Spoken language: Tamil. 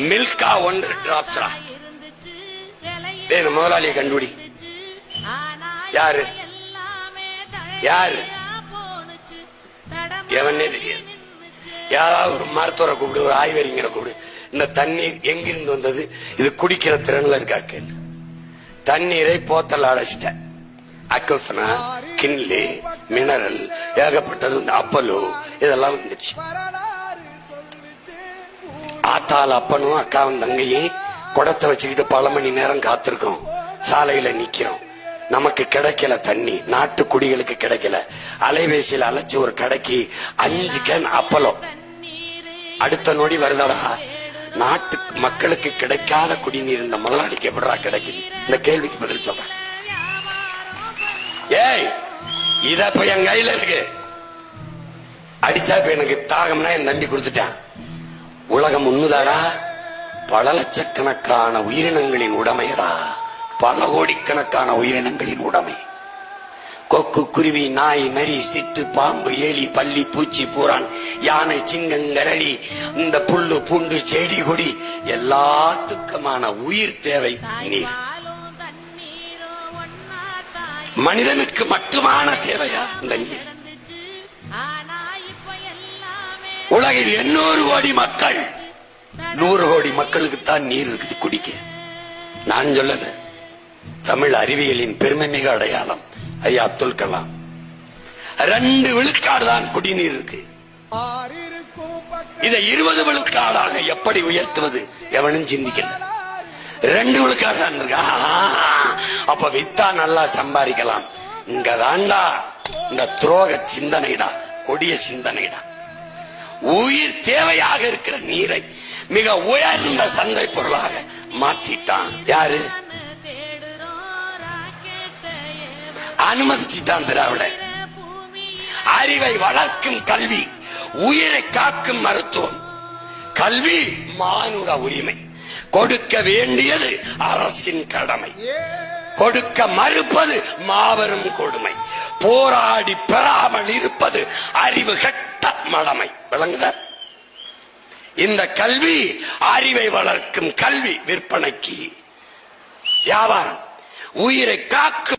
மில்கா 1 டிராப்ஸ் முதலாளியை கண்டுபிடி. யாரு யாரு எவனே தெரியாது. யாராவது ஒரு மருத்துவரை கூப்பிடு, ஒரு ஆய்வறிஞரை கூப்பிடு. இந்த தண்ணீர் எங்கிருந்து வந்தது, இது குடிக்கிற திறன்ல இருக்கா கேள்வி. தண்ணீரை போத்தல் அடைச்சிட்ட. அக்வஃபனா, கிண்லி, மினரல் ஏகப்பட்டது, அப்பலோ இதெல்லாம் வந்துச்சு. ஆத்தாள் அப்பனும் அக்காவும் தங்கையும் குடத்தை வச்சுக்கிட்டு பல மணி நேரம் காத்திருக்கோம், சாலையில நிக்கிறோம். நமக்கு கிடைக்கல தண்ணி, நாட்டு குடிகளுக்கு கிடைக்கல. அலைபேசியில் அழைச்சு ஒரு கடைக்கு 5 கேன் அப்பலோ. அடுத்த நொடி வருதடா, நாட்டு மக்களுக்கு கிடைக்காத குடிநீர் இந்த முதலாளிக்கு எப்படா கிடைக்குது? இந்த கேள்விக்கு பதில் சொல்றேன். ஏய், இத இப்ப என் கையில இருக்கு, அடிச்சா இப்ப எனக்கு தாகம்னா என் தம்பி கொடுத்துட்டான். உலகம் உண்ணுதாடா, பல லட்சக்கணக்கான உயிரினங்களின் உடைமையடா, பல கோடிக்கணக்கான உயிரினங்களின் உடைமை. கொக்கு, குருவி, நாய், நரி, சிட்டு, பாம்பு, ஏலி, பல்லி, பூச்சி, பூரான், யானை, சிங்கம், கரடி, இந்த புல்லு, பூண்டு, செடி, கொடி எல்லாத்துக்குமான உயிர் தேவை நீர். மனிதனுக்கு மட்டுமான தேவையா இந்த நீர்? உலகில் 800 கோடி மக்கள், 100 கோடி மக்களுக்கு தான் நீர் இருக்குது குடிக்க. நான் சொல்லல, தமிழ் அறிவியலின் பெருமை மிக அடையாளம் ஐயா அப்துல் கலாம். 2 விழுக்காடு தான் குடிநீர் இருக்கு. இதை 20 விழுக்காடாக எப்படி உயர்த்துவது எவனும் சிந்திக்கல. 2 விழுக்காடு தான் இருக்கா. அப்ப வித்தா நல்லா சம்பாதிக்கலாம். இங்க தாண்டா இந்த துரோக சிந்தனைடா, கொடிய சிந்தனைடா. உயிர் தேவையாக இருக்கிற நீரை மிக உயர்ந்த சந்தை பொருளாக மாத்திட்டான். யாரு அனுமதிச்சுட்டான்? திராவிட. அறிவை வளர்க்கும் கல்வி, உயிரை காக்கும் மருத்துவம். கல்வி மானுட உரிமை, கொடுக்க வேண்டியது அரசின் கடமை, கொடுக்க மறுப்பது மாபெரும் கொடுமை, போராடி பெறாமல் இருப்பது அறிவு கட்ட மடமை. விளங்குதா? இந்த கல்வி அறிவை வளர்க்கும் கல்வி விற்பனைக்கு, வியாபாரம். உயிரை காக்கும்